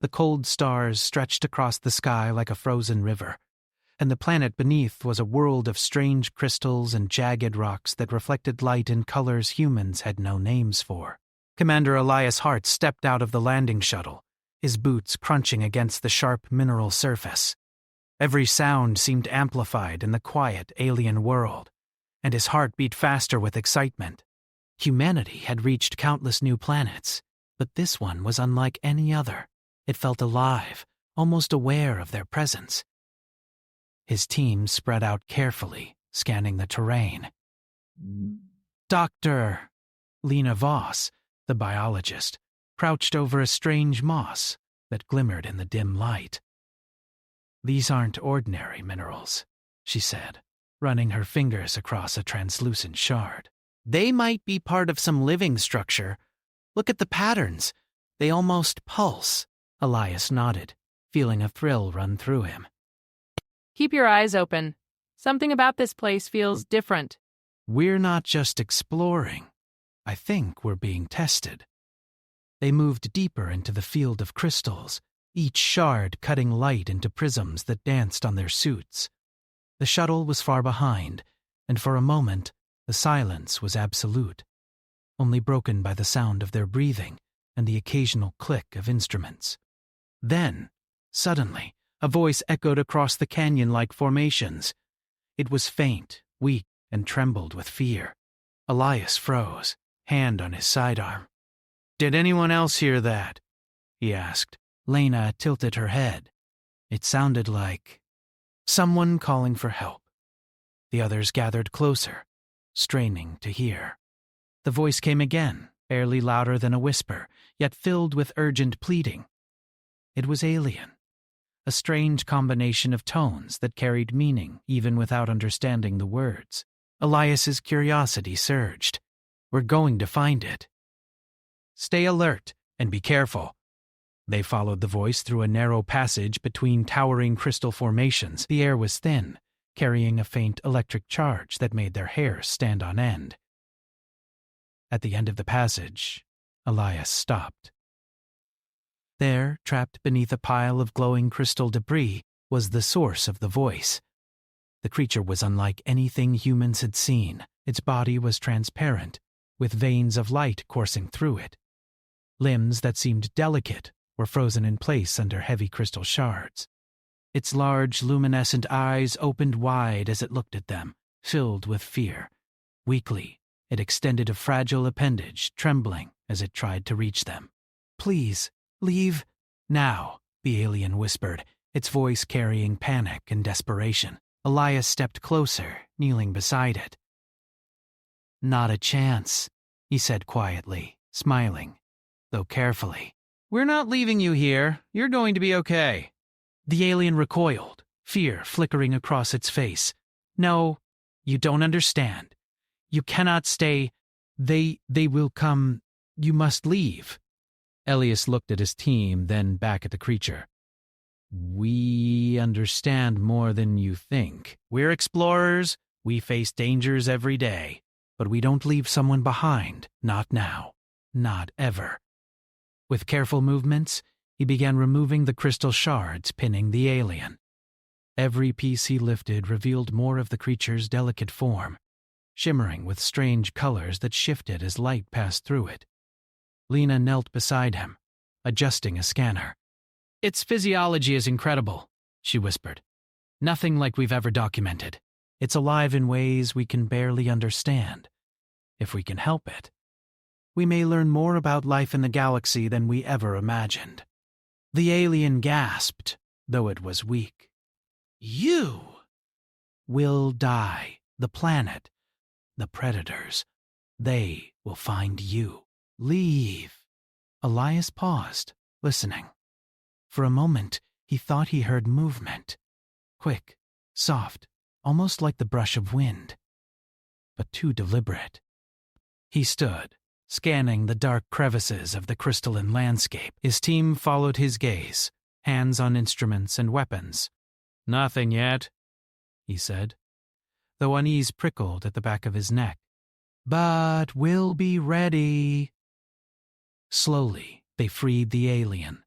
The cold stars stretched across the sky like a frozen river, and the planet beneath was a world of strange crystals and jagged rocks that reflected light in colors humans had no names for. Commander Elias Hart stepped out of the landing shuttle, his boots crunching against the sharp mineral surface. Every sound seemed amplified in the quiet alien world, and his heart beat faster with excitement. Humanity had reached countless new planets, but this one was unlike any other. It felt alive, almost aware of their presence. His team spread out carefully, scanning the terrain. Dr. Lena Voss, the biologist, crouched over a strange moss that glimmered in the dim light. "These aren't ordinary minerals," she said, running her fingers across a translucent shard. "They might be part of some living structure. Look at the patterns. They almost pulse." Elias nodded, feeling a thrill run through him. "Keep your eyes open. Something about this place feels different." "We're not just exploring. I think we're being tested." They moved deeper into the field of crystals, each shard cutting light into prisms that danced on their suits. The shuttle was far behind, and for a moment, the silence was absolute, only broken by the sound of their breathing and the occasional click of instruments. Then, suddenly, a voice echoed across the canyon-like formations. It was faint, weak, and trembled with fear. Elias froze, hand on his sidearm. "Did anyone else hear that?" he asked. Lena tilted her head. It sounded like someone calling for help. The others gathered closer, straining to hear. The voice came again, barely louder than a whisper, yet filled with urgent pleading. It was alien, a strange combination of tones that carried meaning even without understanding the words. Elias's curiosity surged. "We're going to find it." "Stay alert and be careful." They followed the voice through a narrow passage between towering crystal formations. The air was thin, carrying a faint electric charge that made their hair stand on end. At the end of the passage, Elias stopped. There, trapped beneath a pile of glowing crystal debris, was the source of the voice. The creature was unlike anything humans had seen. Its body was transparent, with veins of light coursing through it. Limbs that seemed delicate were frozen in place under heavy crystal shards. Its large, luminescent eyes opened wide as it looked at them, filled with fear. Weakly, it extended a fragile appendage, trembling as it tried to reach them. "Please, leave now," the alien whispered, its voice carrying panic and desperation. Elias stepped closer, kneeling beside it. "Not a chance," he said quietly, smiling, though carefully. "We're not leaving you here. You're going to be okay." The alien recoiled, fear flickering across its face. "No, you don't understand. You cannot stay. They will come. You must leave." Elias looked at his team, then back at the creature. "We understand more than you think. We're explorers. We face dangers every day. But we don't leave someone behind. Not now. Not ever." With careful movements, he began removing the crystal shards pinning the alien. Every piece he lifted revealed more of the creature's delicate form, shimmering with strange colors that shifted as light passed through it. Lena knelt beside him, adjusting a scanner. "Its physiology is incredible," she whispered. "Nothing like we've ever documented. It's alive in ways we can barely understand. If we can help it, we may learn more about life in the galaxy than we ever imagined." The alien gasped, though it was weak. "You will die. The planet, the predators, they will find you. Leave." Elias paused, listening. For a moment, he thought he heard movement. Quick, soft, almost like the brush of wind. But too deliberate. He stood, scanning the dark crevices of the crystalline landscape. His team followed his gaze, hands on instruments and weapons. "Nothing yet," he said, though unease prickled at the back of his neck. "But we'll be ready." Slowly, they freed the alien.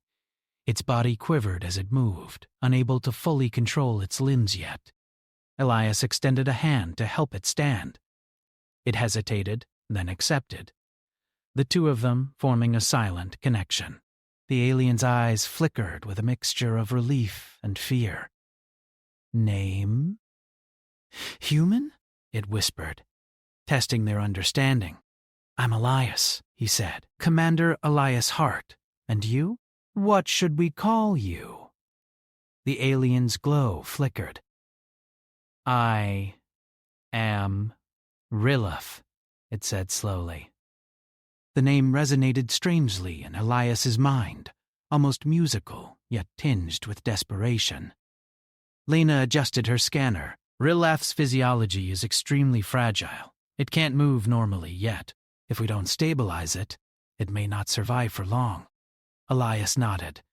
Its body quivered as it moved, unable to fully control its limbs yet. Elias extended a hand to help it stand. It hesitated, then accepted. The two of them forming a silent connection. The alien's eyes flickered with a mixture of relief and fear. "Name?" "Human?" it whispered, testing their understanding. "I'm Elias," he said. "Commander Elias Hart. And you? What should we call you?" The alien's glow flickered. "I am Rilith," it said slowly. The name resonated strangely in Elias's mind, almost musical, yet tinged with desperation. Lena adjusted her scanner. Rilith's physiology is extremely fragile. It can't move normally yet. If we don't stabilize it, it may not survive for long. Elias nodded.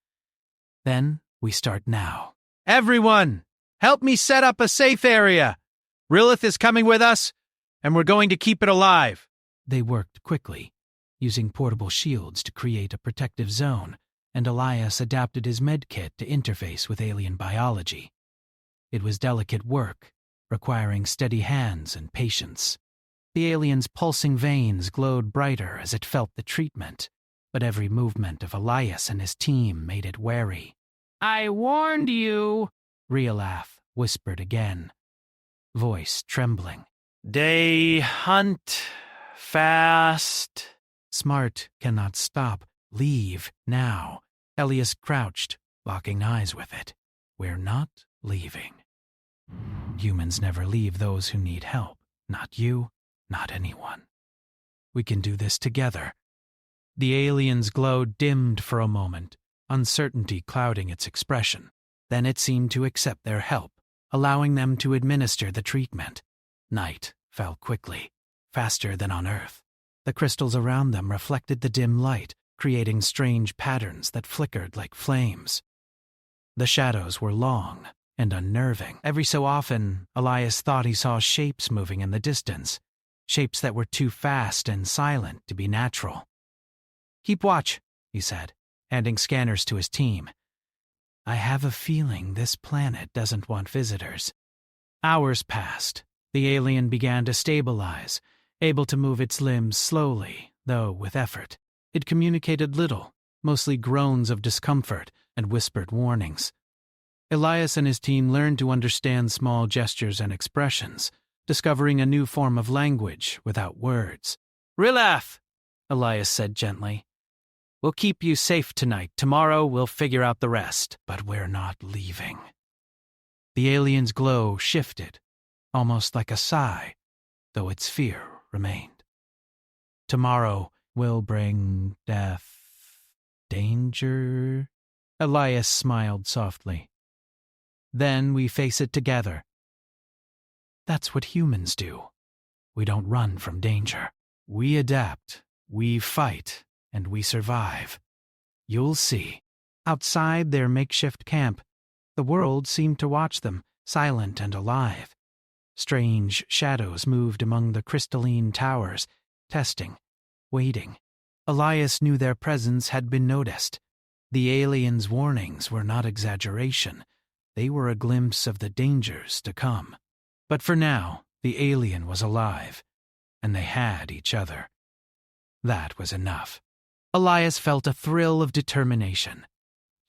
"Then we start now." "Everyone, help me set up a safe area. Rilith is coming with us, and we're going to keep it alive." They worked quickly, using portable shields to create a protective zone, and Elias adapted his medkit to interface with alien biology. It was delicate work, requiring steady hands and patience. The alien's pulsing veins glowed brighter as it felt the treatment, but every movement of Elias and his team made it wary. "I warned you," Rialath whispered again, voice trembling. "They hunt fast." "Smart cannot stop. Leave now." Elias crouched, locking eyes with it. "We're not leaving." Humans never leave those who need help. Not you, not anyone. We can do this together. The alien's glow dimmed for a moment, uncertainty clouding its expression. Then it seemed to accept their help, allowing them to administer the treatment. Night fell quickly, faster than on Earth. The crystals around them reflected the dim light, creating strange patterns that flickered like flames. The shadows were long and unnerving. Every so often, Elias thought he saw shapes moving in the distance, shapes that were too fast and silent to be natural. "Keep watch," he said, handing scanners to his team. "I have a feeling this planet doesn't want visitors." Hours passed. The alien began to stabilize, able to move its limbs slowly, though with effort. It communicated little, mostly groans of discomfort and whispered warnings. Elias and his team learned to understand small gestures and expressions, discovering a new form of language without words. "Rilath," Elias said gently. "We'll keep you safe tonight. Tomorrow we'll figure out the rest. But we're not leaving." The alien's glow shifted, almost like a sigh, though its fear remained. "Tomorrow will bring death, danger." Elias smiled softly. "Then we face it together." That's what humans do. We don't run from danger. We adapt, we fight, and we survive. You'll see. Outside their makeshift camp, the world seemed to watch them, silent and alive. Strange shadows moved among the crystalline towers, testing, waiting. Elias knew their presence had been noticed. The aliens' warnings were not exaggeration. They were a glimpse of the dangers to come. But for now, the alien was alive, and they had each other. That was enough. Elias felt a thrill of determination.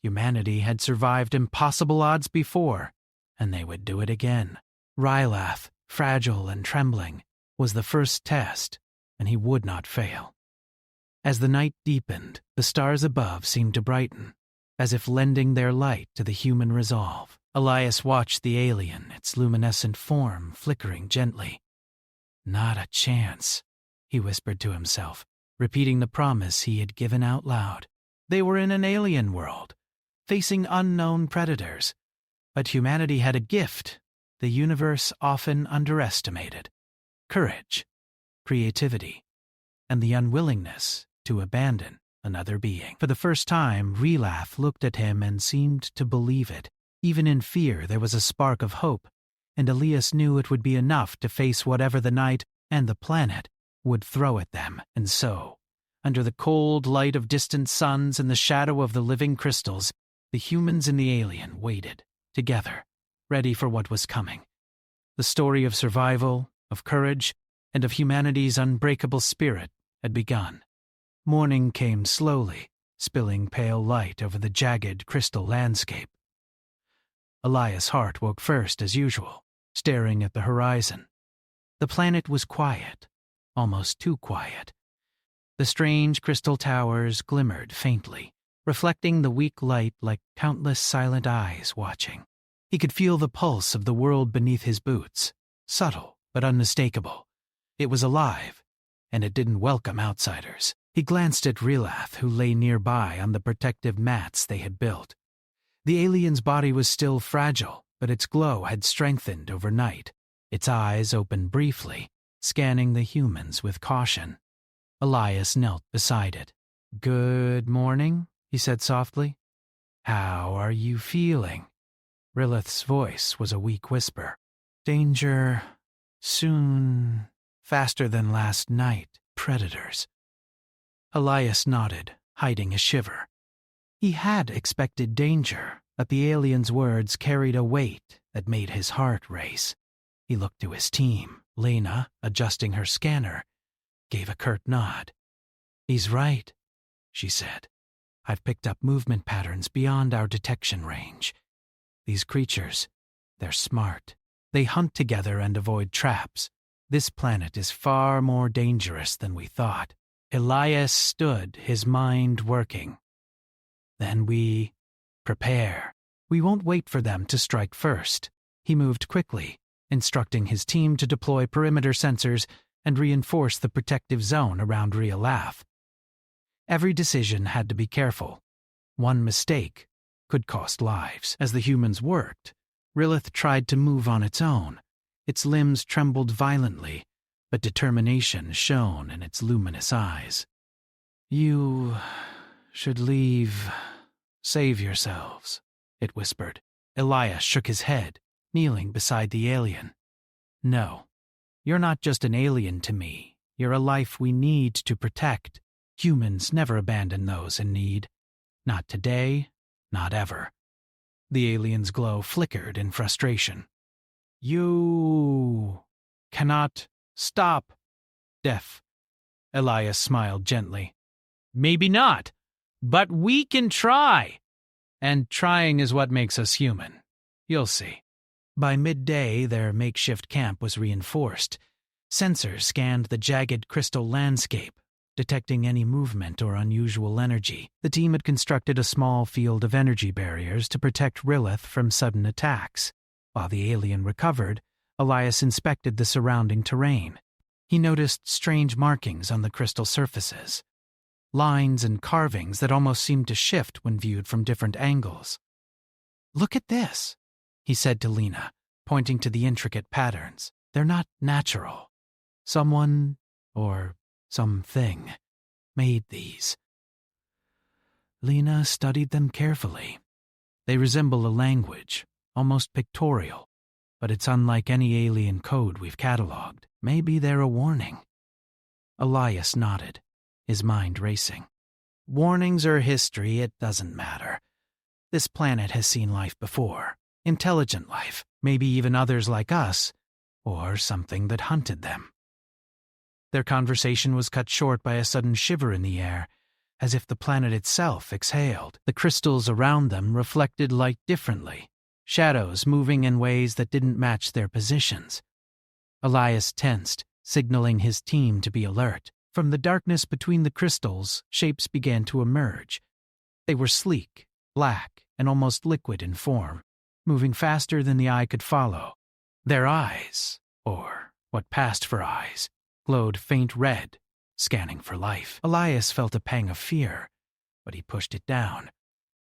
Humanity had survived impossible odds before, and they would do it again. Rylath, fragile and trembling, was the first test, and he would not fail. As the night deepened, the stars above seemed to brighten, as if lending their light to the human resolve. Elias watched the alien, its luminescent form flickering gently. "Not a chance," he whispered to himself, repeating the promise he had given out loud. They were in an alien world, facing unknown predators. But humanity had a gift the universe often underestimated: courage, creativity, and the unwillingness to abandon another being. For the first time, Rilath looked at him and seemed to believe it. Even in fear, there was a spark of hope, and Elias knew it would be enough to face whatever the night and the planet would throw at them. And so, under the cold light of distant suns and the shadow of the living crystals, The humans and the alien waited, together, ready for what was coming. The story of survival, of courage, and of humanity's unbreakable spirit had begun. Morning came slowly, spilling pale light over the jagged crystal landscape. Elias' heart woke first as usual, staring at the horizon. The planet was quiet, almost too quiet. The strange crystal towers glimmered faintly, reflecting the weak light like countless silent eyes watching. He could feel the pulse of the world beneath his boots, subtle but unmistakable. It was alive, and it didn't welcome outsiders. He glanced at Rilath, who lay nearby on the protective mats they had built. The alien's body was still fragile, but its glow had strengthened overnight. Its eyes opened briefly, scanning the humans with caution. Elias knelt beside it. "Good morning," he said softly. "How are you feeling?" Rilath's voice was a weak whisper. "Danger. Soon. Faster than last night. Predators." Elias nodded, hiding a shiver. He had expected danger, but the alien's words carried a weight that made his heart race. He looked to his team. Lena, adjusting her scanner, gave a curt nod. "He's right," she said. "I've picked up movement patterns beyond our detection range. These creatures, they're smart. They hunt together and avoid traps. This planet is far more dangerous than we thought." Elias stood, his mind working. "Then we prepare. We won't wait for them to strike first." He moved quickly, instructing his team to deploy perimeter sensors and reinforce the protective zone around Rilath. Every decision had to be careful. One mistake could cost lives. As the humans worked, Rilath tried to move on its own. Its limbs trembled violently, but determination shone in its luminous eyes. "You should leave. Save yourselves," it whispered. Elias shook his head, kneeling beside the alien. "No, you're not just an alien to me. You're a life we need to protect. Humans never abandon those in need. Not today, not ever." The alien's glow flickered in frustration. "You cannot stop death." Elias smiled gently. "Maybe not, but we can try. And trying is what makes us human. You'll see." By midday, their makeshift camp was reinforced. Sensors scanned the jagged crystal landscape, detecting any movement or unusual energy. The team had constructed a small field of energy barriers to protect Rilath from sudden attacks. While the alien recovered, Elias inspected the surrounding terrain. He noticed strange markings on the crystal surfaces, lines and carvings that almost seemed to shift when viewed from different angles. "Look at this," he said to Lena, pointing to the intricate patterns. "They're not natural. Someone, or something, made these." Lena studied them carefully. They resemble a language, almost pictorial, but it's unlike any alien code we've cataloged. Maybe they're a warning. Elias nodded, his mind racing. "Warnings or history, it doesn't matter. This planet has seen life before. Intelligent life, maybe even others like us, or something that hunted them." Their conversation was cut short by a sudden shiver in the air, as if the planet itself exhaled. The crystals around them reflected light differently, shadows moving in ways that didn't match their positions. Elias tensed, signaling his team to be alert. From the darkness between the crystals, shapes began to emerge. They were sleek, black, and almost liquid in form, moving faster than the eye could follow. Their eyes, or what passed for eyes, glowed faint red, scanning for life. Elias felt a pang of fear, but he pushed it down.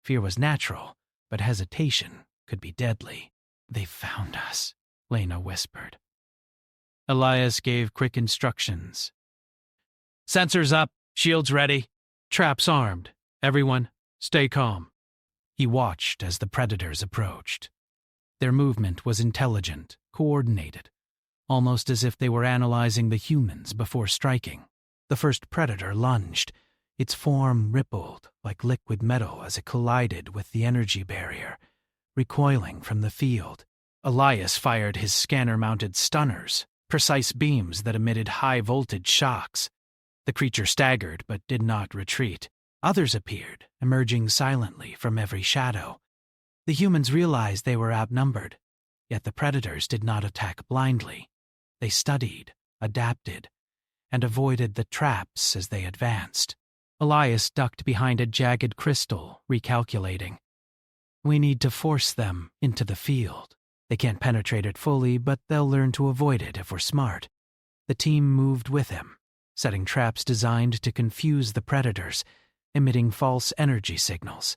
Fear was natural, but hesitation could be deadly. "They found us," Lena whispered. Elias gave quick instructions. "Sensors up, shields ready, traps armed. Everyone, stay calm." He watched as the predators approached. Their movement was intelligent, coordinated, almost as if they were analyzing the humans before striking. The first predator lunged, Its form rippled like liquid metal as it collided with the energy barrier, recoiling from the field. Elias fired his scanner-mounted stunners, precise beams that emitted high-voltage shocks. The creature staggered but did not retreat. Others appeared, emerging silently from every shadow. The humans realized they were outnumbered, yet the predators did not attack blindly. They studied, adapted, and avoided the traps as they advanced. Elias ducked behind a jagged crystal, recalculating. We need to force them into the field. They can't penetrate it fully, but they'll learn to avoid it if we're smart. The team moved with him, setting traps designed to confuse the predators, emitting false energy signals.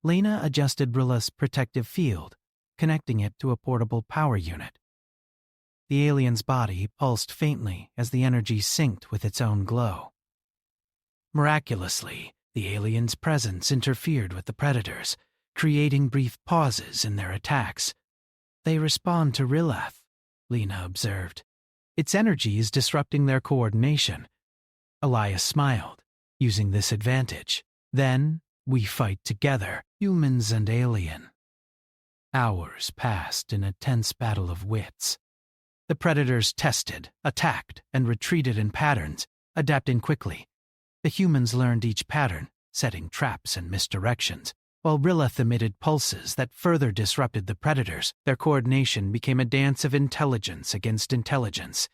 Lena adjusted Rilla's protective field, connecting it to a portable power unit. The alien's body pulsed faintly as the energy synced with its own glow. Miraculously, the alien's presence interfered with the predators, creating brief pauses in their attacks. They respond to Rillath, Lena observed. Its energy is disrupting their coordination. Elias smiled, using this advantage. Then, we fight together, humans and alien. Hours passed in a tense battle of wits. The predators tested, attacked, and retreated in patterns, adapting quickly. The humans learned each pattern, setting traps and misdirections. While Rillath emitted pulses that further disrupted the predators, their coordination became a dance of intelligence against intelligence,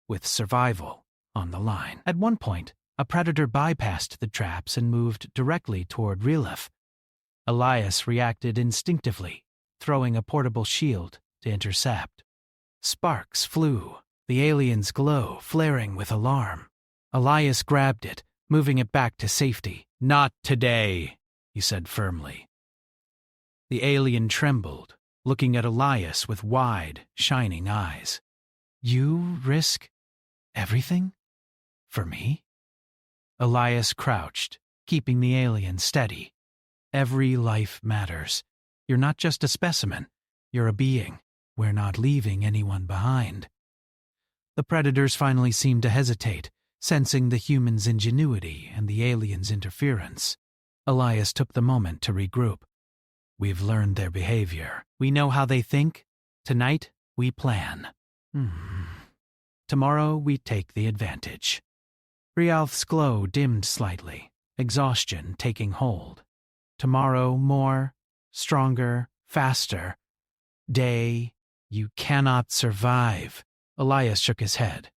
with survival on the line. At one point, a predator bypassed the traps and moved directly toward Rillath. Elias reacted instinctively, throwing a portable shield to intercept. Sparks flew, the alien's glow flaring with alarm. Elias grabbed it, moving it back to safety. Not today, he said firmly. The alien trembled, looking at Elias with wide, shining eyes. You risk everything? For me? Elias crouched, keeping the alien steady. Every life matters. You're not just a specimen. You're a being. We're not leaving anyone behind. The predators finally seemed to hesitate, sensing the human's ingenuity and the alien's interference. Elias took the moment to regroup. We've learned their behavior. We know how they think. Tonight, we plan. Tomorrow, we take the advantage. Rialth's glow dimmed slightly, exhaustion taking hold. Tomorrow, more, stronger, faster. Day, you cannot survive. Elias shook his head.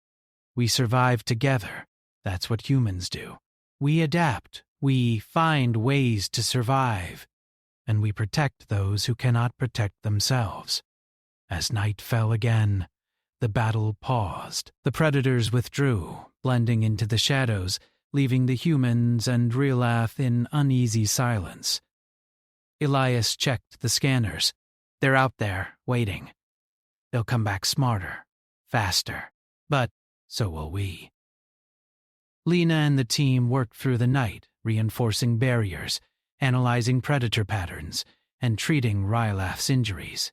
We survive together. That's what humans do. We adapt. We find ways to survive. And we protect those who cannot protect themselves. As night fell again, the battle paused. The predators withdrew, blending into the shadows, leaving the humans and Rialath in uneasy silence. Elias checked the scanners. They're out there, waiting. They'll come back smarter, faster, but so will we. Lena and the team worked through the night, reinforcing barriers, analyzing predator patterns, and treating Rialath's injuries.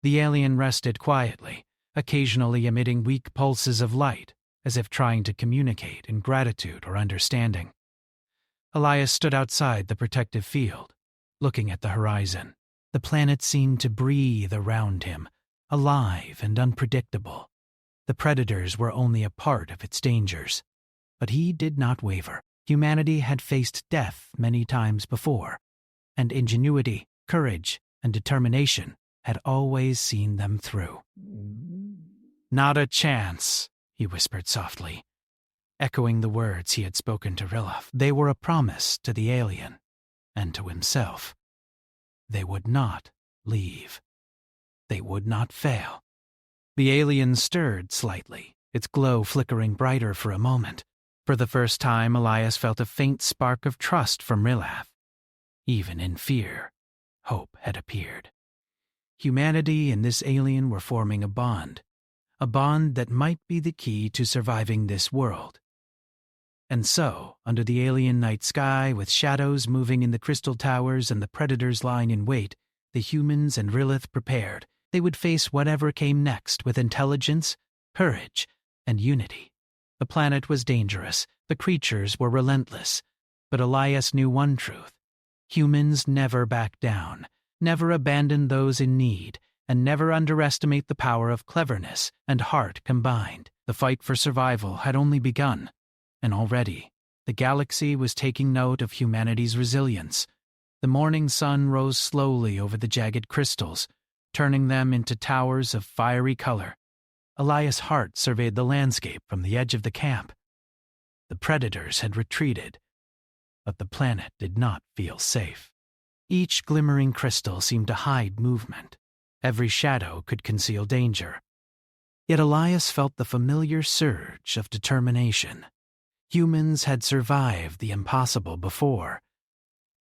The alien rested quietly, occasionally emitting weak pulses of light, as if trying to communicate in gratitude or understanding. Elias stood outside the protective field, looking at the horizon. The planet seemed to breathe around him, alive and unpredictable. The predators were only a part of its dangers. But he did not waver. Humanity had faced death many times before, and ingenuity, courage, and determination had always seen them through. Not a chance, he whispered softly, echoing the words he had spoken to Rillath. They were a promise to the alien, and to himself. They would not leave. They would not fail. The alien stirred slightly, its glow flickering brighter for a moment. For the first time, Elias felt a faint spark of trust from Rillath. Even in fear, hope had appeared. Humanity and this alien were forming a bond that might be the key to surviving this world. And so, under the alien night sky, with shadows moving in the crystal towers and the predators lying in wait, the humans and Rillath prepared. They would face whatever came next with intelligence, courage, and unity. The planet was dangerous, the creatures were relentless, But Elias knew one truth. Humans never back down, never abandon those in need, and never underestimate the power of cleverness and heart combined. The fight for survival had only begun, and already the galaxy was taking note of humanity's resilience. The morning sun rose slowly over the jagged crystals, turning them into towers of fiery color. Elias' heart surveyed the landscape from the edge of the camp. The predators had retreated, but the planet did not feel safe. Each glimmering crystal seemed to hide movement. Every shadow could conceal danger. Yet Elias felt the familiar surge of determination. Humans had survived the impossible before,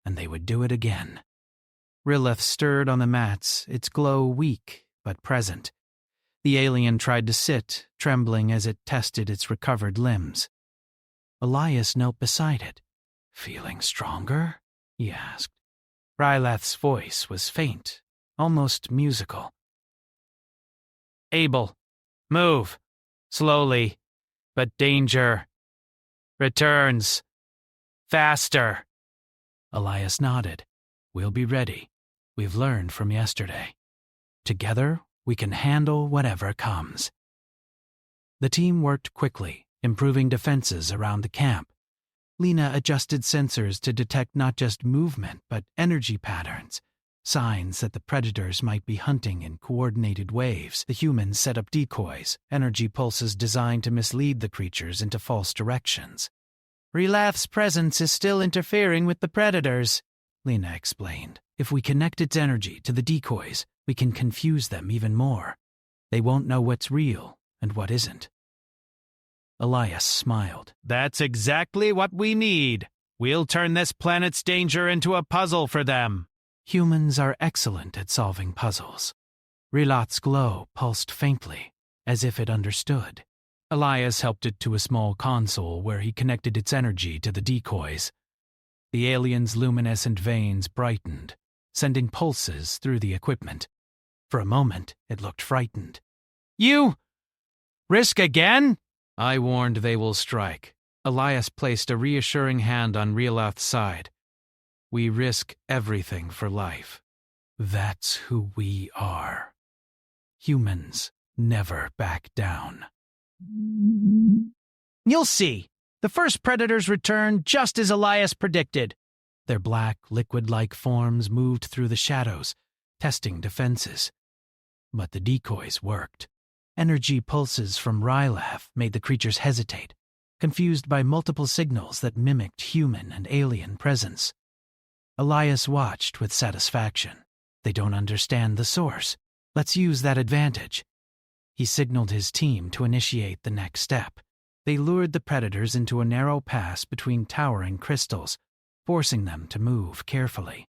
and they would do it again. Rileth stirred on the mats, its glow weak but present. The alien tried to sit, trembling as it tested its recovered limbs. Elias knelt beside it. "Feeling stronger?" he asked. Ryleth's voice was faint, almost musical. "Able. Move. Slowly. But danger returns. Faster." Elias nodded. "We'll be ready. We've learned from yesterday. Together, we can handle whatever comes." The team worked quickly, improving defenses around the camp. Lena adjusted sensors to detect not just movement, but energy patterns, signs that the predators might be hunting in coordinated waves. The humans set up decoys, energy pulses designed to mislead the creatures into false directions. "Relath's presence is still interfering with the predators," Lena explained. "If we connect its energy to the decoys, we can confuse them even more. They won't know what's real and what isn't." Elias smiled. "That's exactly what we need. We'll turn this planet's danger into a puzzle for them." Humans are excellent at solving puzzles. Rilat's glow pulsed faintly, as if it understood. Elias helped it to a small console where he connected its energy to the decoys. The alien's luminescent veins brightened, sending pulses through the equipment. For a moment, it looked frightened. "You risk again?" "I warned they will strike." Elias placed a reassuring hand on Rialath's side. "We risk everything for life. That's who we are. Humans never back down." "You'll see. The first predators returned just as Elias predicted." Their black, liquid-like forms moved through the shadows, testing defenses. But the decoys worked. Energy pulses from Rylath made the creatures hesitate, confused by multiple signals that mimicked human and alien presence. Elias watched with satisfaction. They don't understand the source. Let's use that advantage. He signaled his team to initiate the next step. They lured the predators into a narrow pass between towering crystals, forcing them to move carefully.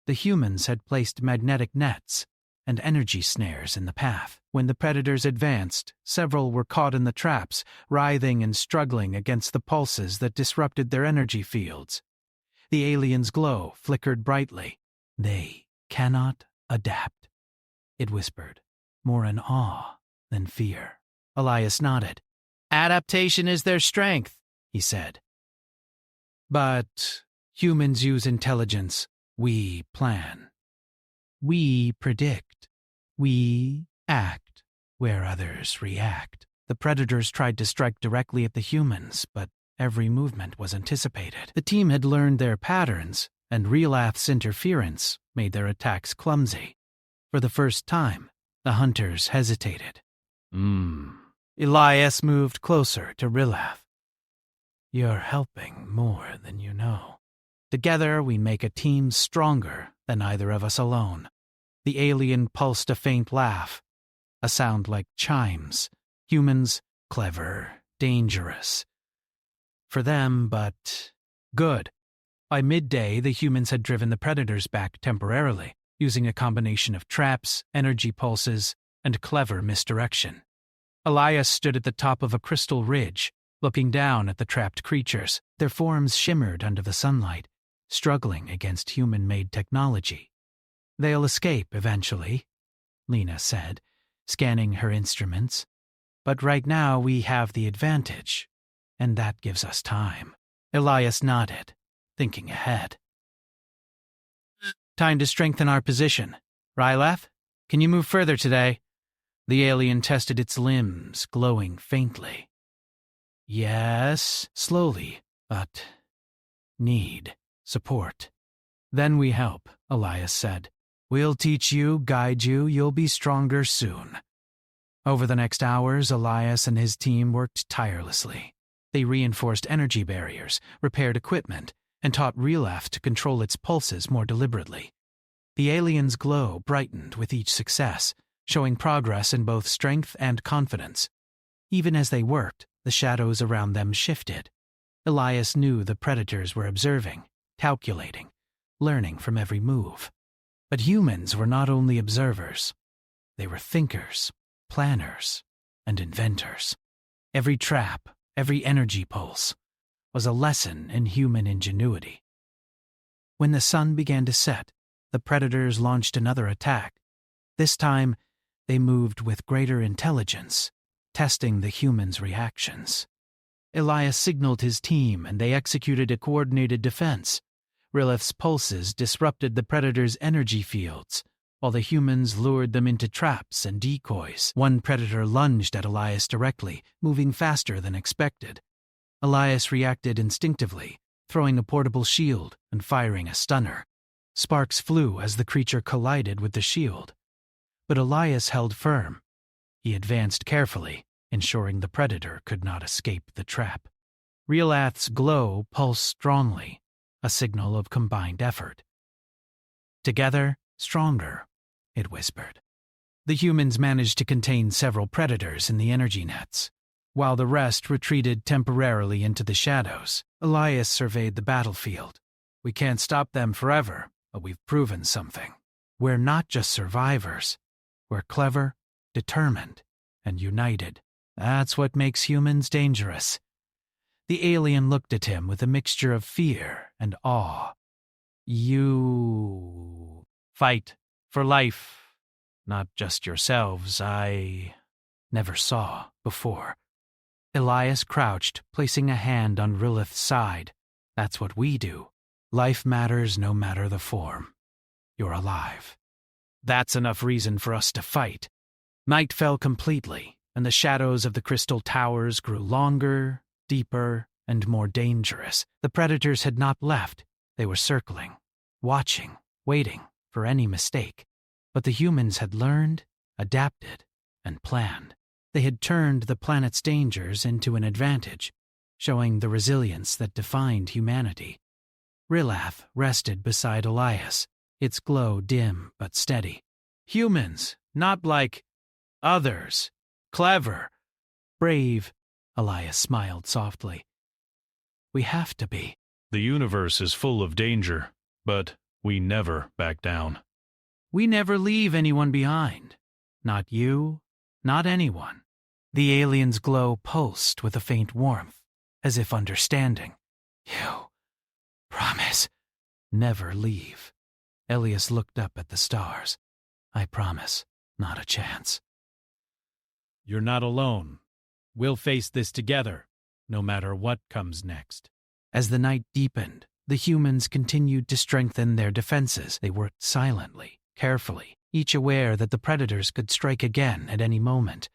The humans had placed magnetic nets and energy snares in the path. When the predators advanced, several were caught in the traps, writhing and struggling against the pulses that disrupted their energy fields. The alien's glow flickered brightly. "They cannot adapt," it whispered, more in awe than fear. Elias nodded. "Adaptation is their strength," he said. "But humans use intelligence. We plan. We predict. We act where others react." The predators tried to strike directly at the humans, but every movement was anticipated. The team had learned their patterns, and Rialath's interference made their attacks clumsy. For the first time, the hunters hesitated. Elias moved closer to Rilath. "You're helping more than you know. Together we make a team stronger than either of us alone." The alien pulsed a faint laugh, a sound like chimes. Humans, clever, dangerous. For them, but good. By midday, the humans had driven the predators back temporarily, using a combination of traps, energy pulses, and clever misdirection. Elias stood at the top of a crystal ridge, looking down at the trapped creatures. Their forms shimmered under the sunlight, struggling against human-made technology. "They'll escape eventually," Lena said, scanning her instruments. "But right now we have the advantage, and that gives us time." Elias nodded. thinking ahead. Time to strengthen our position. Ryleth, can you move further today? The alien tested its limbs, glowing faintly. Yes, slowly, but need support. Then we help, Elias said. We'll teach you, guide you, you'll be stronger soon. Over the next hours, Elias and his team worked tirelessly. They reinforced energy barriers, repaired equipment, and taught Ryleth to control its pulses more deliberately. The alien's glow brightened with each success, showing progress in both strength and confidence. Even as they worked, the shadows around them shifted. Elias knew the predators were observing, calculating, learning from every move. But humans were not only observers. They were thinkers, planners, and inventors. Every trap, every energy pulse, was a lesson in human ingenuity. When the sun began to set, the predators launched another attack. This time, they moved with greater intelligence, testing the humans' reactions. Elias signaled his team, and they executed a coordinated defense. Ryleth's pulses disrupted the predators' energy fields, while the humans lured them into traps and decoys. One predator lunged at Elias directly, moving faster than expected. Elias reacted instinctively, throwing a portable shield and firing a stunner. Sparks flew as the creature collided with the shield. But Elias held firm. He advanced carefully, ensuring the predator could not escape the trap. Ryleth's glow pulsed strongly, a signal of combined effort. Together, stronger, it whispered. The humans managed to contain several predators in the energy nets. While the rest retreated temporarily into the shadows, Elias surveyed the battlefield. We can't stop them forever, but we've proven something. We're not just survivors. We're clever, determined, and united. That's what makes humans dangerous. The alien looked at him with a mixture of fear and awe. You fight for life, not just yourselves. I never saw before. Elias crouched, placing a hand on Ryleth's side. That's what we do. Life matters no matter the form. You're alive. That's enough reason for us to fight. Night fell completely, and the shadows of the crystal towers grew longer, deeper, and more dangerous. The predators had not left. They were circling, watching, waiting for any mistake. But the humans had learned, adapted, and planned. They had turned the planet's dangers into an advantage, showing the resilience that defined humanity. Ryleth rested beside Elias, its glow dim but steady. Humans, not like others. Clever. Brave. Elias smiled softly. We have to be. The universe is full of danger, but we never back down. We never leave anyone behind. Not you, not anyone. The alien's glow pulsed with a faint warmth, as if understanding. You promise. Never leave. Elias looked up at the stars. I promise, not a chance. You're not alone. We'll face this together, no matter what comes next. As the night deepened, the humans continued to strengthen their defenses. They worked silently, carefully, each aware that the predators could strike again at any moment.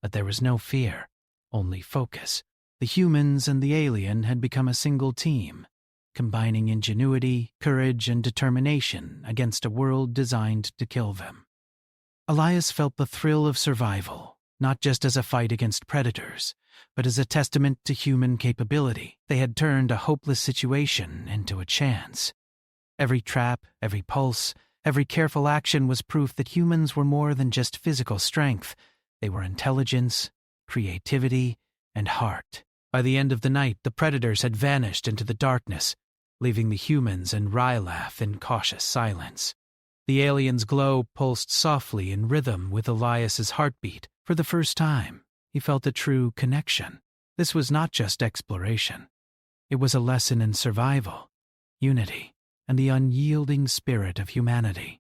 But there was no fear, only focus. The humans and the alien had become a single team, combining ingenuity, courage, and determination against a world designed to kill them. Elias felt the thrill of survival, not just as a fight against predators, but as a testament to human capability. They had turned a hopeless situation into a chance. Every trap, every pulse, every careful action was proof that humans were more than just physical strength. They were intelligence, creativity, and heart. By the end of the night, the predators had vanished into the darkness, leaving the humans and Ryleth in cautious silence. The alien's glow pulsed softly in rhythm with Elias's heartbeat. For the first time, he felt a true connection. This was not just exploration. It was a lesson in survival, unity, and the unyielding spirit of humanity.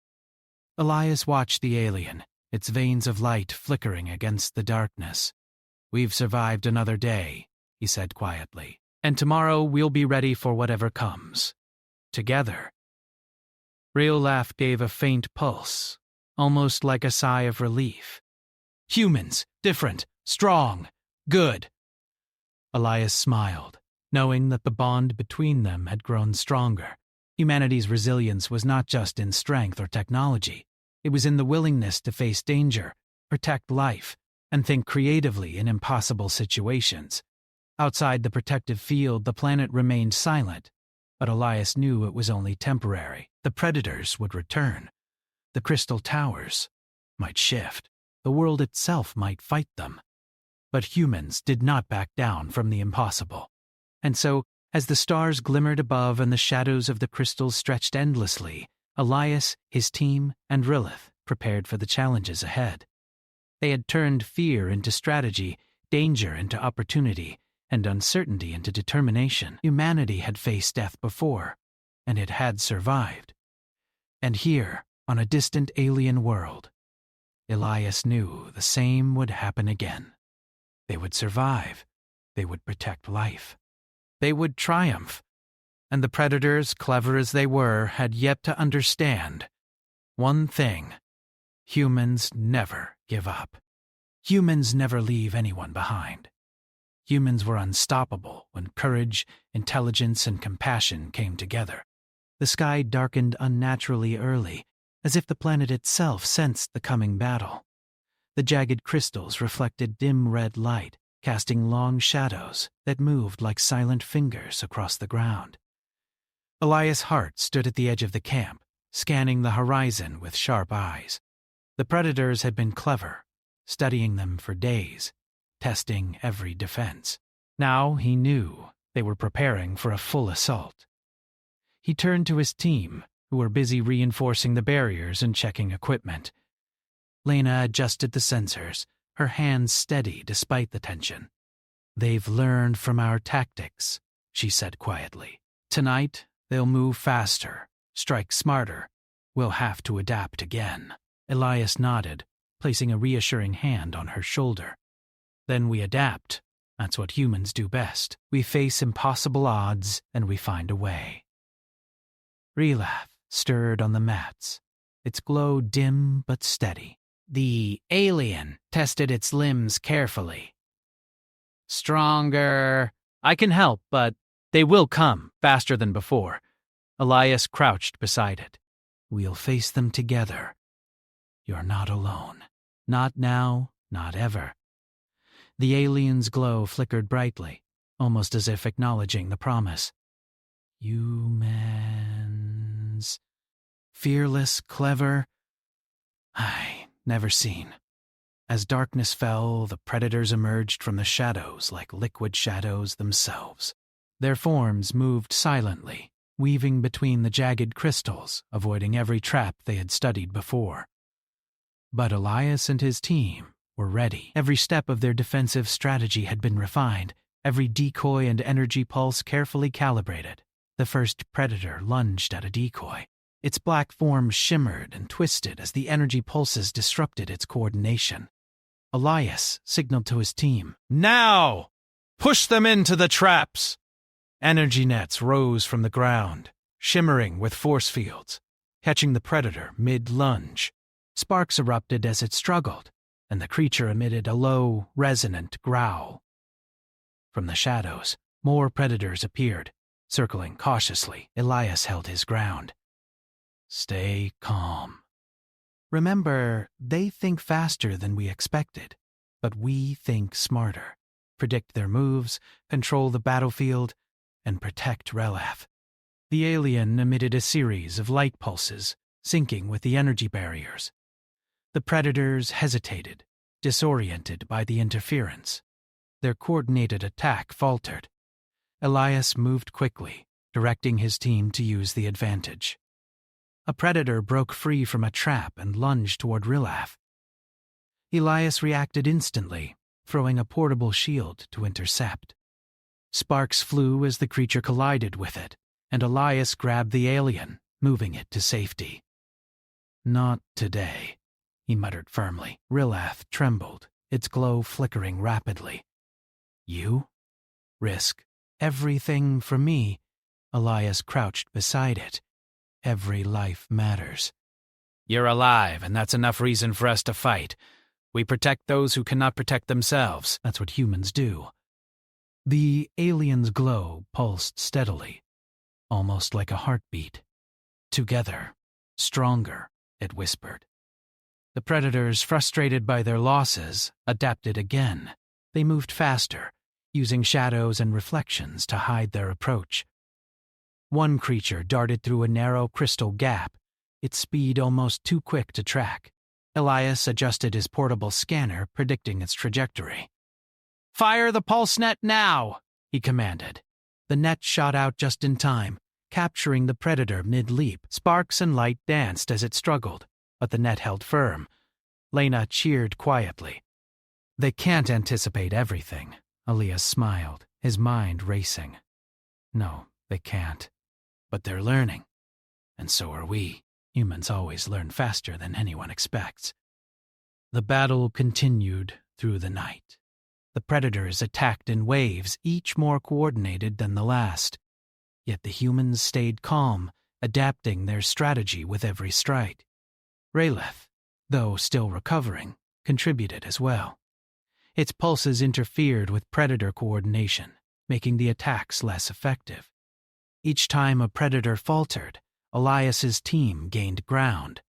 Elias watched the alien, its veins of light flickering against the darkness. We've survived another day, he said quietly, and tomorrow we'll be ready for whatever comes. together. Real gave a faint pulse, almost like a sigh of relief. Humans, different, strong, good. Elias smiled, knowing that the bond between them had grown stronger. Humanity's resilience was not just in strength or technology. It was in the willingness to face danger, protect life, and think creatively in impossible situations. Outside the protective field, the planet remained silent, but Elias knew it was only temporary. The predators would return. The crystal towers might shift. The world itself might fight them. But humans did not back down from the impossible. And so, as the stars glimmered above and the shadows of the crystals stretched endlessly, Elias, his team, and Rilith prepared for the challenges ahead. They had turned fear into strategy, danger into opportunity, and uncertainty into determination. Humanity had faced death before, and it had survived. And here, on a distant alien world, Elias knew the same would happen again. They would survive. They would protect life. They would triumph. And the predators, clever as they were, had yet to understand one thing: humans never give up. Humans never leave anyone behind. Humans were unstoppable when courage, intelligence, and compassion came together. The sky darkened unnaturally early, as if the planet itself sensed the coming battle. The jagged crystals reflected dim red light, casting long shadows that moved like silent fingers across the ground. Elias' heart stood at the edge of the camp, scanning the horizon with sharp eyes. The predators had been clever, studying them for days, testing every defense. Now he knew they were preparing for a full assault. He turned to his team, who were busy reinforcing the barriers and checking equipment. Lena adjusted the sensors, her hands steady despite the tension. "They've learned from our tactics," she said quietly. "Tonight, they'll move faster, strike smarter. We'll have to adapt again." Elias nodded, placing a reassuring hand on her shoulder. "Then we adapt. That's what humans do best. We face impossible odds, and we find a way." Relath stirred on the mats, its glow dim but steady. "The alien tested its limbs carefully. Stronger. I can help, but they will come faster than before." Elias crouched beside it. "We'll face them together. You're not alone. Not now, not ever." The alien's glow flickered brightly, almost as if acknowledging the promise. "Humans. Fearless, clever. Never seen." As darkness fell, the predators emerged from the shadows like liquid shadows themselves. Their forms moved silently, weaving between the jagged crystals, avoiding every trap they had studied before. But Elias and his team were ready. Every step of their defensive strategy had been refined, every decoy and energy pulse carefully calibrated. The first predator lunged at a decoy. Its black form shimmered and twisted as the energy pulses disrupted its coordination. Elias signaled to his team, "Now! Push them into the traps!" Energy nets rose from the ground, shimmering with force fields, catching the predator mid-lunge. Sparks erupted as it struggled, and the creature emitted a low, resonant growl. From the shadows, more predators appeared, circling cautiously. Elias held his ground. "Stay calm. Remember, they think faster than we expected, but we think smarter. Predict their moves, control the battlefield, and protect Relath." The alien emitted a series of light pulses, syncing with the energy barriers. The predators hesitated, disoriented by the interference. Their coordinated attack faltered. Elias moved quickly, directing his team to use the advantage. A predator broke free from a trap and lunged toward Relath. Elias reacted instantly, throwing a portable shield to intercept. Sparks flew as the creature collided with it, and Elias grabbed the alien, moving it to safety. "Not today," he muttered firmly. Relath trembled, its glow flickering rapidly. "You? Risk everything for me? Elias crouched beside it. Every life matters. You're alive, and that's enough reason for us to fight. We protect those who cannot protect themselves. That's what humans do. The alien's glow pulsed steadily, almost like a heartbeat. Together, stronger, it whispered. The predators, frustrated by their losses, adapted again. They moved faster, using shadows and reflections to hide their approach. One creature darted through a narrow crystal gap, its speed almost too quick to track. Elias adjusted his portable scanner, predicting its trajectory. "Fire the pulse net now!" he commanded. The net shot out just in time, capturing the predator mid-leap. Sparks and light danced as it struggled, but the net held firm. Lena cheered quietly. "They can't anticipate everything," Elias smiled, his mind racing. "No, they can't. But they're learning. And so are we. Humans always learn faster than anyone expects." The battle continued through the night. The predators attacked in waves, each more coordinated than the last. Yet the humans stayed calm, adapting their strategy with every strike. Rayleigh, though still recovering, contributed as well. Its pulses interfered with predator coordination, making the attacks less effective. Each time a predator faltered, Elias's team gained ground.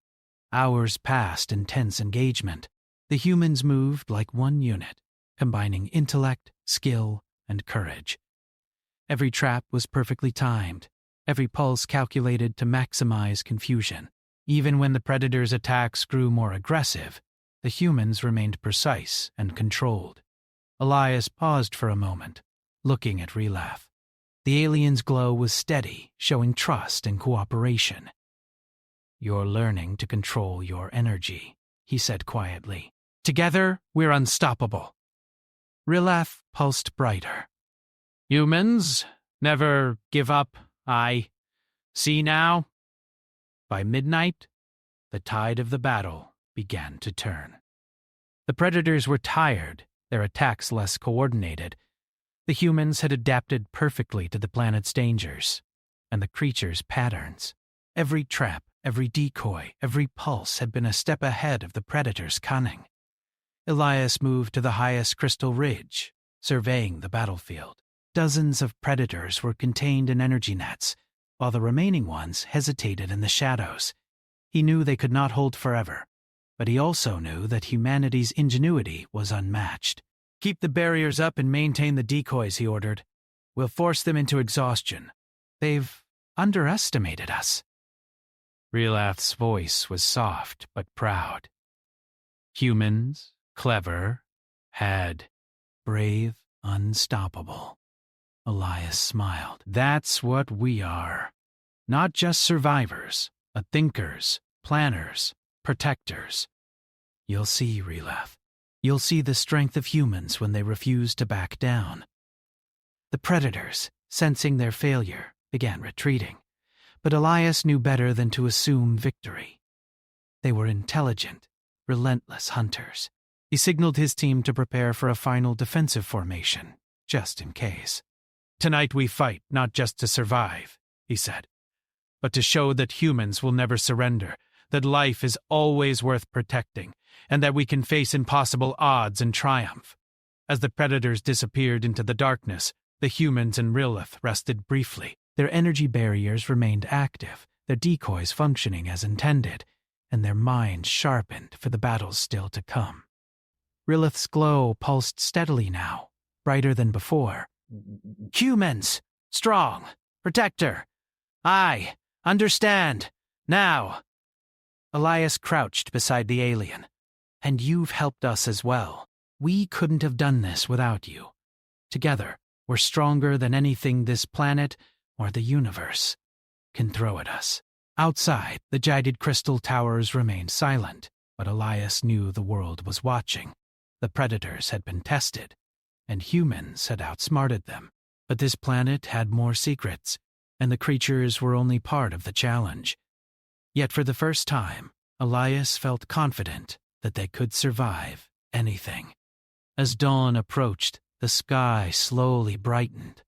Hours passed in tense engagement. The humans moved like one unit, combining intellect, skill, and courage. Every trap was perfectly timed, every pulse calculated to maximize confusion. Even when the predators' attacks grew more aggressive, the humans remained precise and controlled. Elias paused for a moment, looking at Rayleigh. The alien's glow was steady, showing trust and cooperation. "You're learning to control your energy," he said quietly. "Together, we're unstoppable." Rayleigh pulsed brighter. "Humans, never give up, see now?" By midnight, the tide of the battle began to turn. The predators were tired, their attacks less coordinated. The humans had adapted perfectly to the planet's dangers, and the creatures' patterns. Every trap, every decoy, every pulse had been a step ahead of the predator's cunning. Elias moved to the highest crystal ridge, surveying the battlefield. Dozens of predators were contained in energy nets, while the remaining ones hesitated in the shadows. He knew they could not hold forever, but he also knew that humanity's ingenuity was unmatched. "Keep the barriers up and maintain the decoys," he ordered. "We'll force them into exhaustion. They've underestimated us." Rayleigh's voice was soft but proud. Humans, clever, had brave, unstoppable. Elias smiled. "That's what we are. Not just survivors, but thinkers, planners, protectors. You'll see, Rayleigh. You'll see the strength of humans when they refuse to back down." The predators, sensing their failure, began retreating, but Elias knew better than to assume victory. They were intelligent, relentless hunters. He signaled his team to prepare for a final defensive formation, just in case. "Tonight we fight not just to survive," he said, "but to show that humans will never surrender, that life is always worth protecting, and that we can face impossible odds and triumph." As the predators disappeared into the darkness, the humans and Rayleigh rested briefly. Their energy barriers remained active, their decoys functioning as intended, and their minds sharpened for the battles still to come. Rayleigh's glow pulsed steadily now, brighter than before. "Humans! Strong! Protector! I understand! Now!" Elias crouched beside the alien. "And you've helped us as well. We couldn't have done this without you. Together, we're stronger than anything this planet, or the universe, can throw at us." Outside, the jagged crystal towers remained silent, but Elias knew the world was watching. The predators had been tested, and humans had outsmarted them. But this planet had more secrets, and the creatures were only part of the challenge. Yet for the first time, Elias felt confident that they could survive anything. As dawn approached, the sky slowly brightened.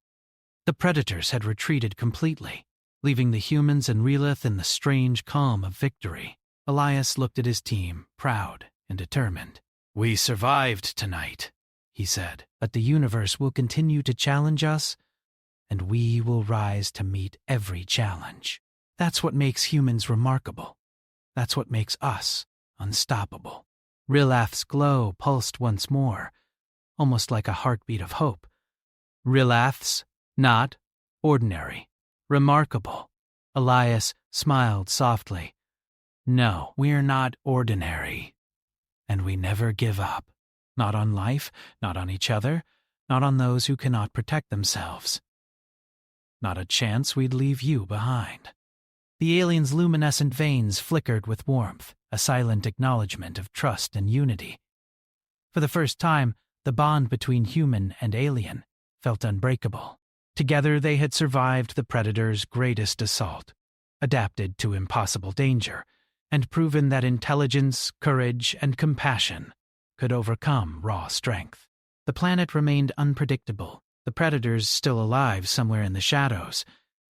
The predators had retreated completely, leaving the humans and Relith in the strange calm of victory. Elias looked at his team, proud and determined. "We survived tonight," he said, "but the universe will continue to challenge us, and we will rise to meet every challenge. That's what makes humans remarkable. That's what makes us unstoppable." Rilath's glow pulsed once more, almost like a heartbeat of hope. Rilath's not ordinary, remarkable. Elias smiled softly. "No, we're not ordinary. And we never give up. Not on life, not on each other, not on those who cannot protect themselves. Not a chance we'd leave you behind." The alien's luminescent veins flickered with warmth, a silent acknowledgement of trust and unity. For the first time, the bond between human and alien felt unbreakable. Together they had survived the Predator's greatest assault, adapted to impossible danger, and proven that intelligence, courage, and compassion could overcome raw strength. The planet remained unpredictable, the Predators still alive somewhere in the shadows,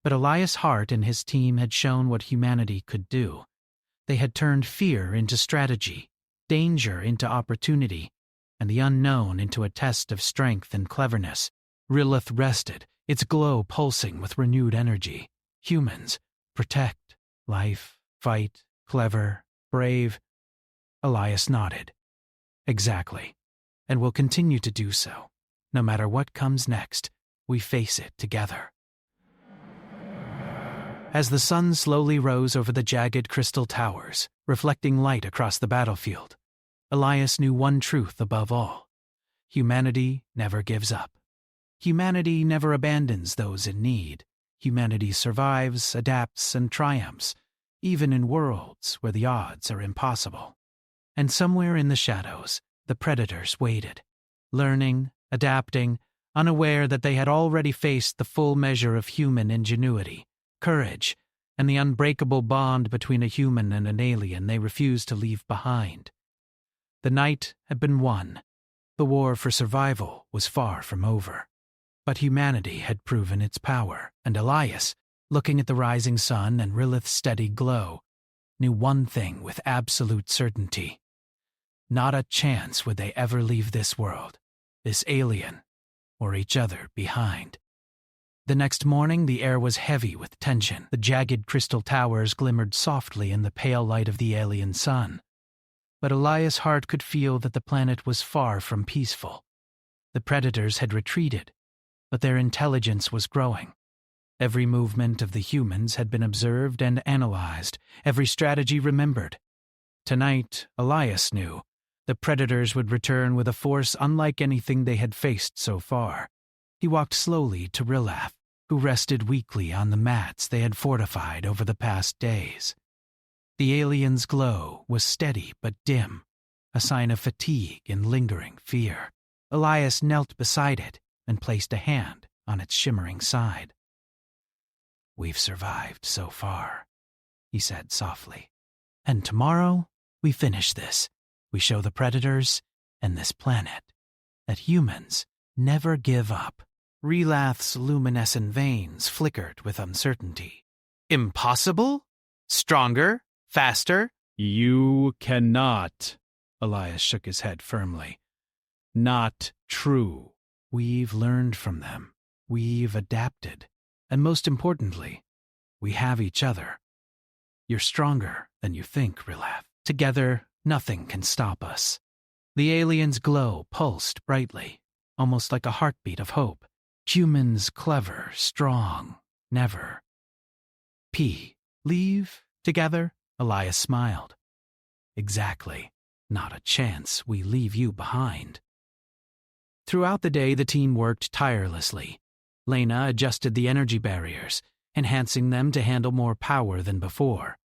but Elias Hart and his team had shown what humanity could do. They had turned fear into strategy, danger into opportunity, and the unknown into a test of strength and cleverness. Rilith rested, its glow pulsing with renewed energy. Humans, protect, life, fight, clever, brave. Elias nodded. Exactly, and we'll continue to do so. No matter what comes next, we face it together. As the sun slowly rose over the jagged crystal towers, reflecting light across the battlefield, Elias knew one truth above all. Humanity never gives up. Humanity never abandons those in need. Humanity survives, adapts, and triumphs, even in worlds where the odds are impossible. And somewhere in the shadows, the Predators waited, learning, adapting, unaware that they had already faced the full measure of human ingenuity, courage, and the unbreakable bond between a human and an alien they refused to leave behind. The night had been won. The war for survival was far from over. But humanity had proven its power, and Elias, looking at the rising sun and Rilith's steady glow, knew one thing with absolute certainty. Not a chance would they ever leave this world, this alien, or each other behind. The next morning, the air was heavy with tension. The jagged crystal towers glimmered softly in the pale light of the alien sun. But Elias Hart could feel that the planet was far from peaceful. The Predators had retreated, but their intelligence was growing. Every movement of the humans had been observed and analyzed, every strategy remembered. Tonight, Elias knew, the Predators would return with a force unlike anything they had faced so far. He walked slowly to Rilath, who rested weakly on the mats they had fortified over the past days. The alien's glow was steady but dim, a sign of fatigue and lingering fear. Elias knelt beside it and placed a hand on its shimmering side. "We've survived so far," he said softly. "And tomorrow, we finish this. We show the Predators and this planet that humans never give up." Rilath's luminescent veins flickered with uncertainty. "Impossible? Stronger? Faster?" "You cannot." Elias shook his head firmly. "Not true." "We've learned from them. We've adapted. And most importantly, we have each other. You're stronger than you think, Rilath. Together, nothing can stop us." The alien's glow pulsed brightly, almost like a heartbeat of hope. Humans clever, strong, never. Leave together? Elias smiled. Exactly. Not a chance we leave you behind. Throughout the day, the team worked tirelessly. Lena adjusted the energy barriers, enhancing them to handle more power than before.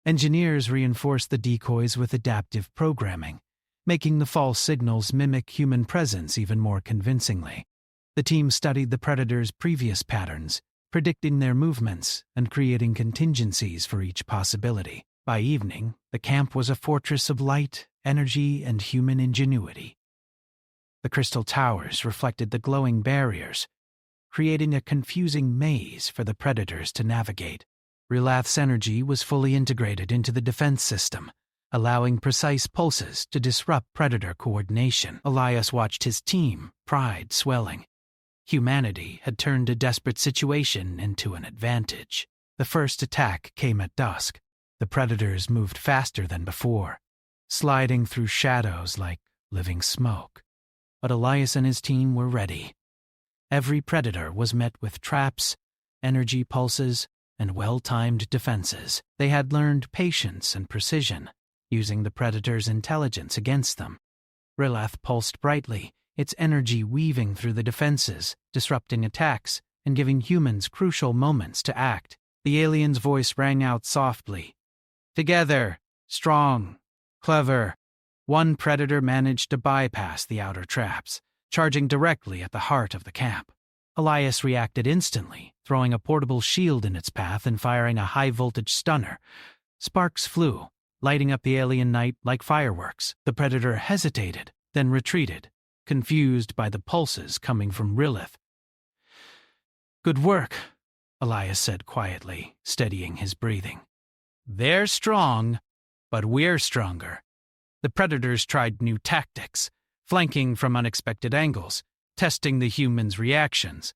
Engineers reinforced the decoys with adaptive programming, making the false signals mimic human presence even more convincingly. The team studied the Predators' previous patterns, predicting their movements and creating contingencies for each possibility. By evening, the camp was a fortress of light, energy, and human ingenuity. The crystal towers reflected the glowing barriers, creating a confusing maze for the predators to navigate. Rilath's energy was fully integrated into the defense system, allowing precise pulses to disrupt predator coordination. Elias watched his team, pride swelling. Humanity had turned a desperate situation into an advantage. The first attack came at dusk. The predators moved faster than before, sliding through shadows like living smoke. But Elias and his team were ready. Every predator was met with traps, energy pulses, and well-timed defenses. They had learned patience and precision, using the predator's intelligence against them. Rilath pulsed brightly, its energy weaving through the defenses, disrupting attacks, and giving humans crucial moments to act. The alien's voice rang out softly. Together, strong, clever. One predator managed to bypass the outer traps, charging directly at the heart of the camp. Elias reacted instantly, throwing a portable shield in its path and firing a high-voltage stunner. Sparks flew, lighting up the alien night like fireworks. The predator hesitated, then retreated, confused by the pulses coming from Rilath. "Good work," Elias said quietly, steadying his breathing. "They're strong, but we're stronger." The predators tried new tactics, flanking from unexpected angles, testing the humans' reactions.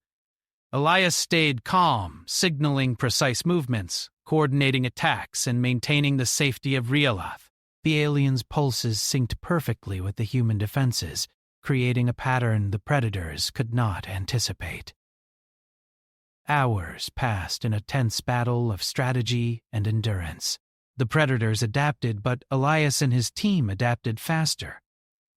Elias stayed calm, signaling precise movements, coordinating attacks, and maintaining the safety of Rilath. The alien's pulses synced perfectly with the human defenses, creating a pattern the predators could not anticipate. Hours passed in a tense battle of strategy and endurance. The predators adapted, but Elias and his team adapted faster.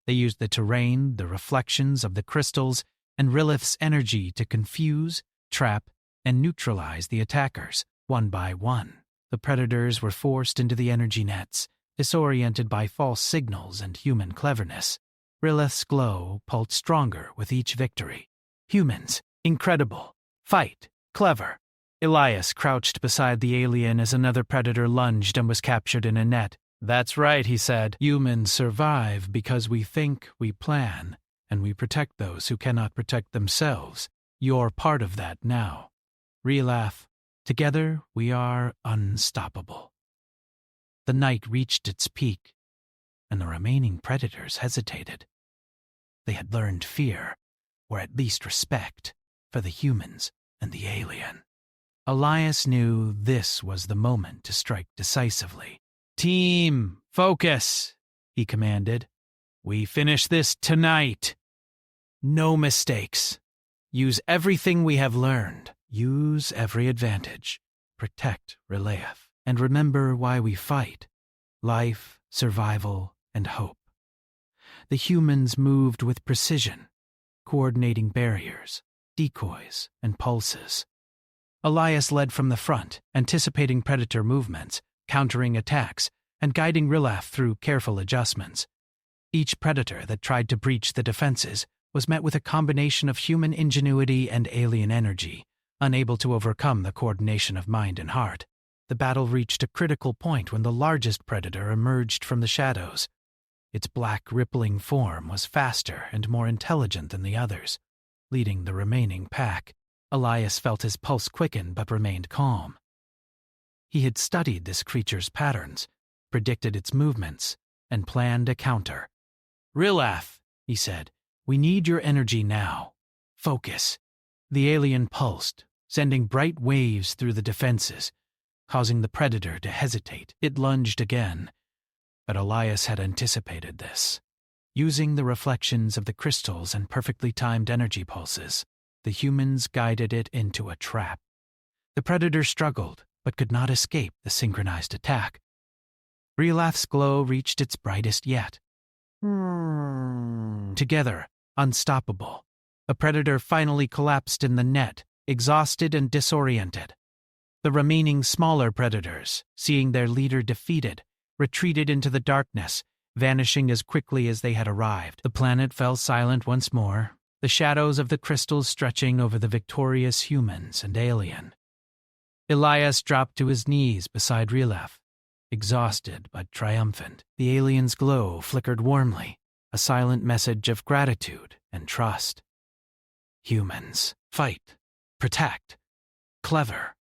They used the terrain, the reflections of the crystals, and Rilath's energy to confuse, trap, and neutralize the attackers, one by one. The predators were forced into the energy nets, disoriented by false signals and human cleverness. Rilath's glow pulsed stronger with each victory. Humans, incredible. Fight, clever. Elias crouched beside the alien as another predator lunged and was captured in a net. "That's right," he said. "Humans survive because we think, we plan, and we protect those who cannot protect themselves. You're part of that now. Rilath, together we are unstoppable." The night reached its peak, and the remaining predators hesitated. They had learned fear, or at least respect, for the humans and the alien. Elias knew this was the moment to strike decisively. "Team, focus," he commanded. "We finish this tonight. No mistakes. Use everything we have learned. Use every advantage. Protect Rilath. And remember why we fight. Life, survival, and hope." The humans moved with precision, coordinating barriers, decoys, and pulses. Elias led from the front, anticipating predator movements, countering attacks, and guiding Rilath through careful adjustments. Each predator that tried to breach the defenses was met with a combination of human ingenuity and alien energy, unable to overcome the coordination of mind and heart. The battle reached a critical point when the largest predator emerged from the shadows. Its black, rippling form was faster and more intelligent than the others, leading the remaining pack. Elias felt his pulse quicken but remained calm. He had studied this creature's patterns, predicted its movements, and planned a counter. "Rilath," he said, "we need your energy now. Focus." The alien pulsed, sending bright waves through the defenses, causing the predator to hesitate. It lunged again, but Elias had anticipated this. Using the reflections of the crystals and perfectly timed energy pulses, the humans guided it into a trap. The predator struggled, but could not escape the synchronized attack. Rilath's glow reached its brightest yet. Together, unstoppable, a predator finally collapsed in the net, exhausted and disoriented. The remaining smaller predators, seeing their leader defeated, retreated into the darkness, vanishing as quickly as they had arrived. The planet fell silent once more, the shadows of the crystals stretching over the victorious humans and alien. Elias dropped to his knees beside Rilath, exhausted but triumphant. The alien's glow flickered warmly, a silent message of gratitude and trust. "Humans, fight protect, clever,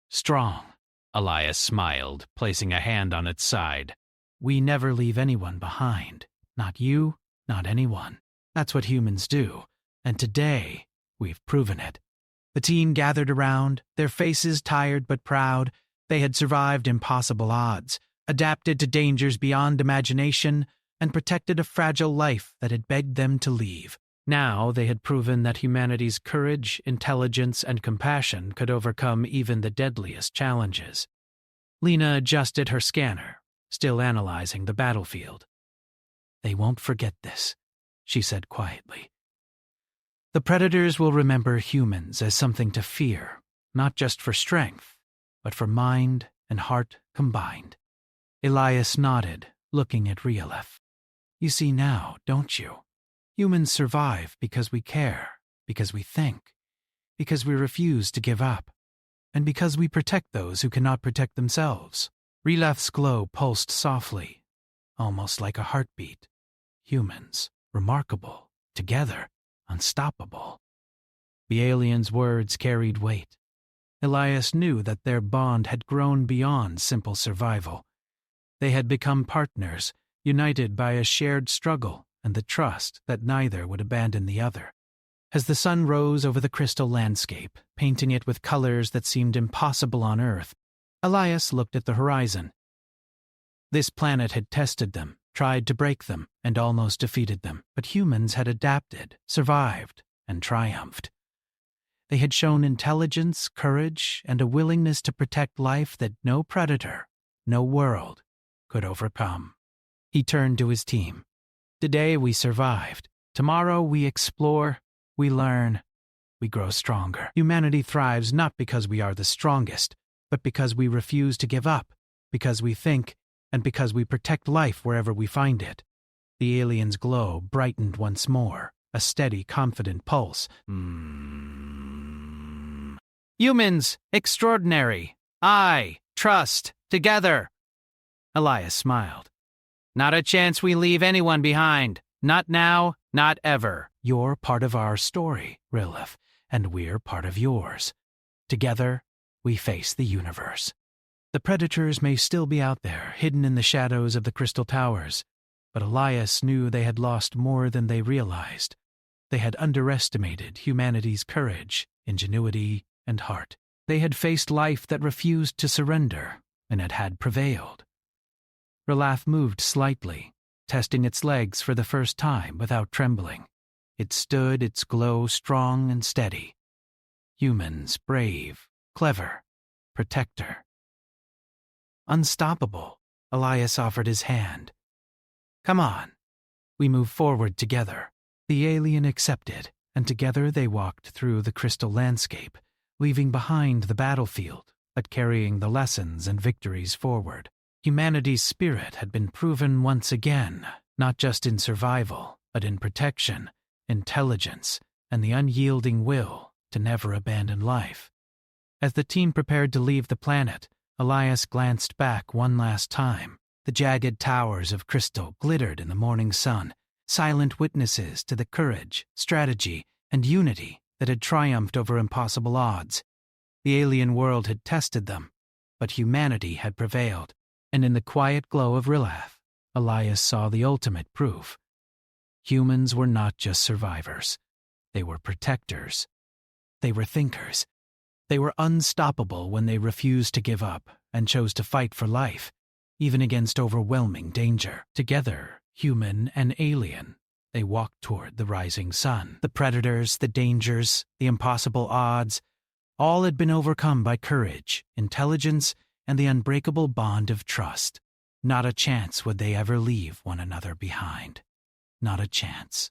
strong. Elias smiled, placing a hand on its side. We never leave anyone behind. Not you, not anyone. That's what humans do, and today, we've proven it. The team gathered around, their faces tired but proud. They had survived impossible odds, adapted to dangers beyond imagination, and protected a fragile life that had begged them to leave. Now they had proven that humanity's courage, intelligence, and compassion could overcome even the deadliest challenges. Lena adjusted her scanner, still analyzing the battlefield. They won't forget this, she said quietly. The predators will remember humans as something to fear, not just for strength, but for mind and heart combined. Elias nodded, looking at Riolef. You see now, don't you? Humans survive because we care, because we think, because we refuse to give up, and because we protect those who cannot protect themselves. Riolef's glow pulsed softly, almost like a heartbeat. Humans, remarkable, together, unstoppable. The alien's words carried weight. Elias knew that their bond had grown beyond simple survival. They had become partners, united by a shared struggle and the trust that neither would abandon the other. As the sun rose over the crystal landscape, painting it with colors that seemed impossible on Earth, Elias looked at the horizon. This planet had tested them, tried to break them, and almost defeated them, but humans had adapted, survived, and triumphed. They had shown intelligence, courage, and a willingness to protect life that no predator, no world, could overcome. He turned to his team. Today we survived. Tomorrow we explore, we learn, we grow stronger. Humanity thrives not because we are the strongest, but because we refuse to give up, because we think, and because we protect life wherever we find it. The alien's glow brightened once more, a steady, confident pulse. Humans, extraordinary. I, trust, together. Elias smiled. Not a chance we leave anyone behind. Not now, not ever. You're part of our story, Riolef, and we're part of yours. Together, we face the universe. The predators may still be out there, hidden in the shadows of the crystal towers, but Elias knew they had lost more than they realized. They had underestimated humanity's courage, ingenuity, and heart. They had faced life that refused to surrender, and it had prevailed. Riolef moved slightly, testing its legs for the first time without trembling. It stood, its glow strong and steady. Humans, brave, clever, protector. Unstoppable, Elias offered his hand. Come on. We move forward together. The alien accepted, and together they walked through the crystal landscape, leaving behind the battlefield, but carrying the lessons and victories forward. Humanity's spirit had been proven once again, not just in survival, but in protection, intelligence, and the unyielding will to never abandon life. As the team prepared to leave the planet, Elias glanced back one last time. The jagged towers of crystal glittered in the morning sun, silent witnesses to the courage, strategy, and unity that had triumphed over impossible odds. The alien world had tested them, but humanity had prevailed. And in the quiet glow of Riolef, Elias saw the ultimate proof. Humans were not just survivors. They were protectors. They were thinkers. They were unstoppable when they refused to give up and chose to fight for life, even against overwhelming danger. Together, human and alien, they walked toward the rising sun. The predators, the dangers, the impossible odds, all had been overcome by courage, intelligence, and the unbreakable bond of trust. Not a chance would they ever leave one another behind. Not a chance.